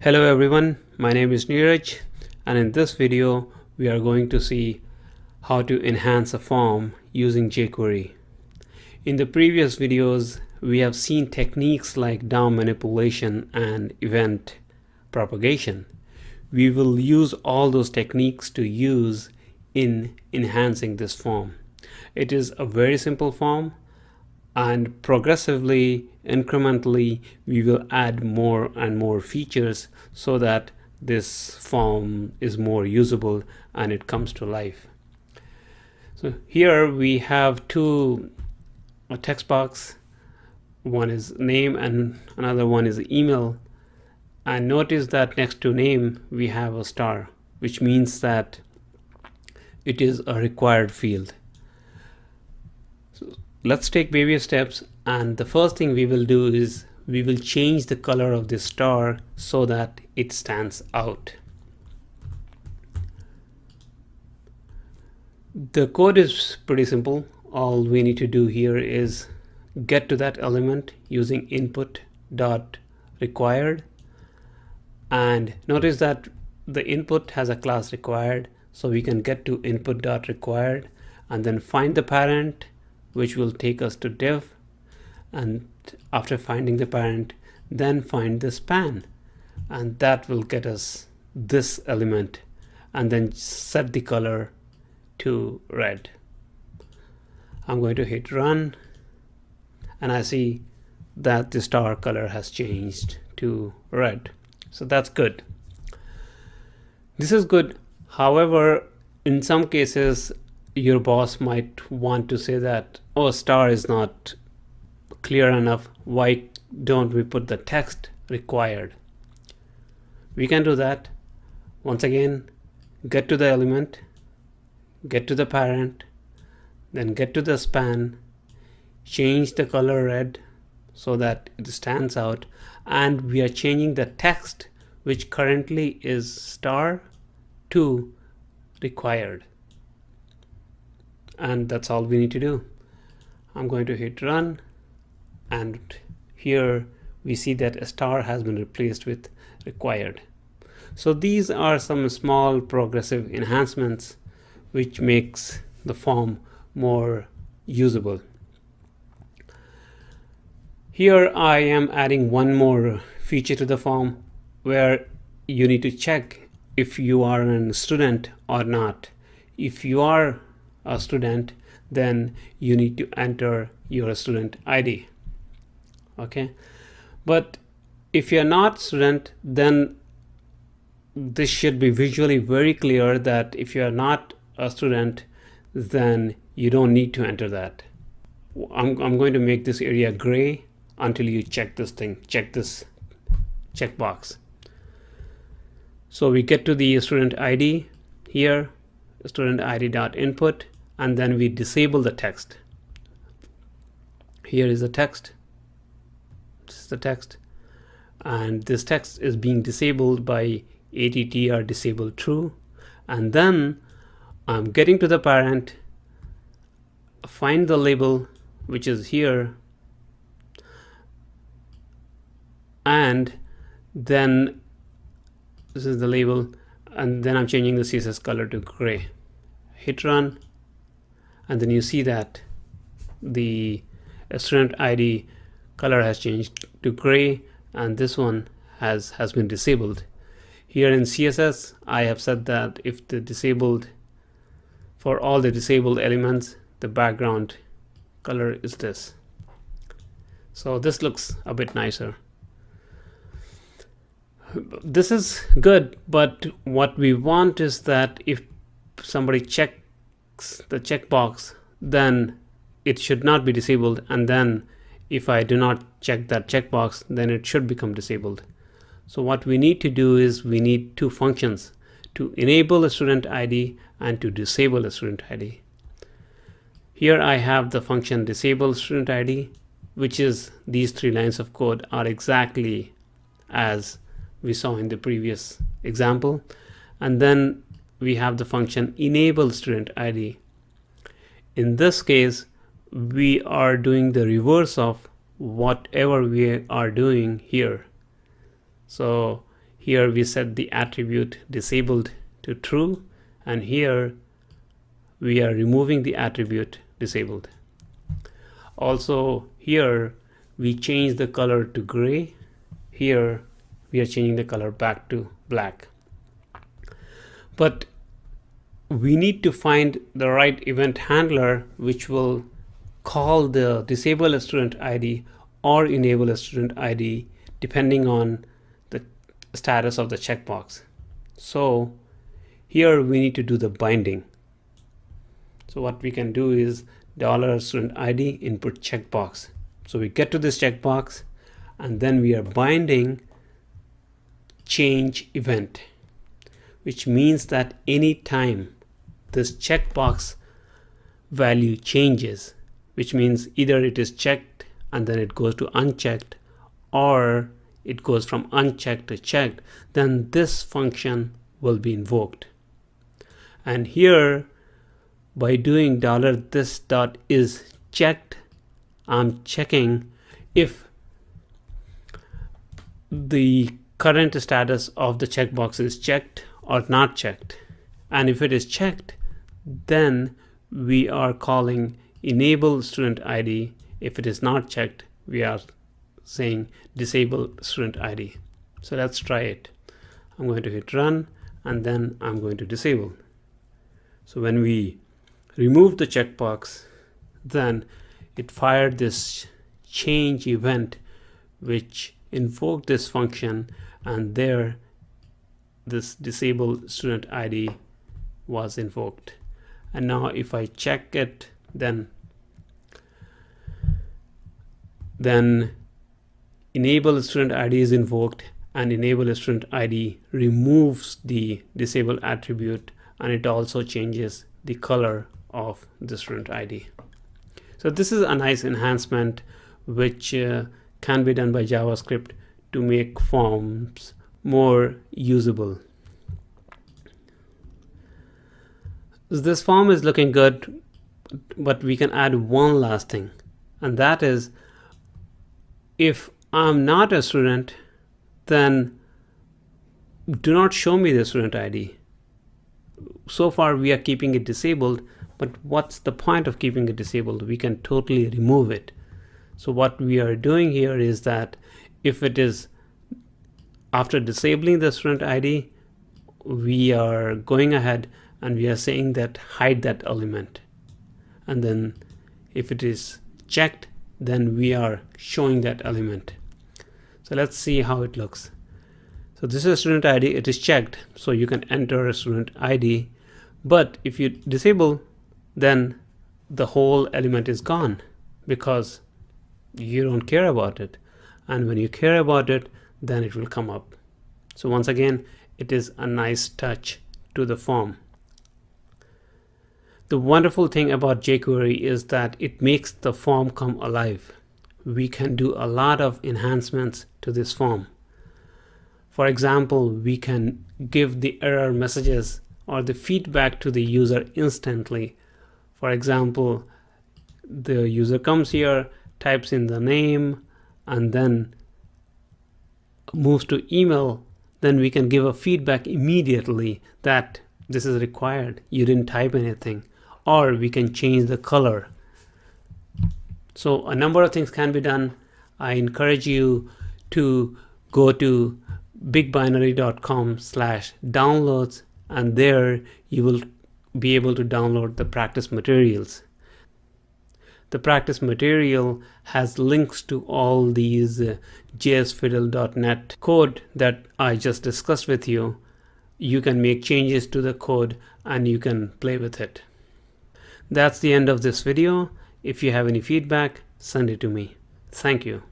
Hello everyone, my name is Neeraj, and in this video we are going to see how to enhance a form using jQuery. In the previous videos we have seen techniques like DOM manipulation and event propagation. We will use all those techniques to use in enhancing this form. It is a very simple form, and progressively, incrementally, we will add more and more features so that this form is more usable and it comes to life. So here we have two text box. One is name and another one is email. And notice that next to name we have a star, which means that it is a required field. So let's take baby steps, and the first thing we will do is we will change the color of this star so that it stands out. The code is pretty simple. All we need to do here is get to that element using input.required, and notice that the input has a class required, so we can get to input.required and then find the parent, which will take us to div, and after finding the parent, then find the span, and that will get us this element, and then set the color to red. I'm going to hit run, and I see that the star color has changed to red. So that's good. This is good. However, in some cases your boss might want to say that, oh, star is not clear enough, why don't we put the text required? We can do that. Once again, get to the element, get to the parent, then get to the span, change the color red so that it stands out, and we are changing the text, which currently is star, to required. And that's all we need to do. I'm going to hit run, and here we see that a star has been replaced with required. So these are some small progressive enhancements which makes the form more usable. Here I am adding one more feature to the form where you need to check if you are a student or not. If you are a student, then you need to enter your student ID. Okay, but if you're not student, then this should be visually very clear that if you're not a student, then you don't need to enter that. I'm going to make this area gray until you check this thing, check this checkbox. So we get to the student ID here, student ID.input, and then we disable the text. Here is the text. This is the text, and this text is being disabled by attr disable true. And then I'm getting to the parent, find the label, which is here, and then this is the label, and then I'm changing the CSS color to gray. Hit run, and then you see that the student ID color has changed to gray, and this one has been disabled. Here in CSS I have said that if the disabled, for all the disabled elements, the background color is this. So this looks a bit nicer. This is good, but what we want is that if somebody checks the checkbox, then it should not be disabled, and then if I do not check that checkbox, then it should become disabled. So what we need to do is we need two functions to enable a student ID and to disable a student ID. Here I have the function disable student ID, which is these 3 lines of code are exactly as we saw in the previous example. And then we have the function enable student ID. In this case, we are doing the reverse of whatever we are doing here. So Here we set the attribute disabled to true, and here we are removing the attribute disabled. Also here we change the color to gray. Here we are changing the color back to black. But we need to find the right event handler which will call the disable a student ID or enable a student ID depending on the status of the checkbox. So here we need to do the binding. So what we can do is $student ID input checkbox. So we get to this checkbox and then we are binding change event, which means that any time this checkbox value changes, which means either it is checked and then it goes to unchecked, or it goes from unchecked to checked, then this function will be invoked. And here by doing $this.isChecked, I'm checking if the current status of the checkbox is checked or not checked. And if it is checked, then we are calling enable student ID. If it is not checked, we are saying disable student ID. So let's try it. I'm going to hit run and then I'm going to disable. So when we remove the checkbox, then it fired this change event which invoked this function, and there this disable student ID was invoked. And now if I check it, then enable student ID is invoked, and enable student ID removes the disable attribute, and it also changes the color of the student ID. So this is a nice enhancement which can be done by JavaScript to make forms more usable. This form is looking good, but we can add one last thing, and that is if I'm not a student, then do not show me the student ID. So far we are keeping it disabled, but what's the point of keeping it disabled? We can totally remove it. So what we are doing here is that if it is after disabling the student ID, we are going ahead and we are saying that hide that element. And then if it is checked, then we are showing that element. So let's see how it looks. So this is student ID, it is checked, so you can enter a student ID. But if you disable, then the whole element is gone because you don't care about it. And when you care about it, then it will come up. So once again, it is a nice touch to the form. The wonderful thing about jQuery is that it makes the form come alive. We can do a lot of enhancements to this form. For example, we can give the error messages or the feedback to the user instantly. For example, the user comes here, types in the name, and then moves to email. Then we can give a feedback immediately that this is required, you didn't type anything. Or we can change the color. So a number of things can be done. I encourage you to go to bigbinary.com/downloads, and there you will be able to download the practice materials. The practice material has links to all these jsfiddle.net code that I just discussed with you. You can make changes to the code and you can play with it. That's the end of this video. If you have any feedback, send it to me. Thank you.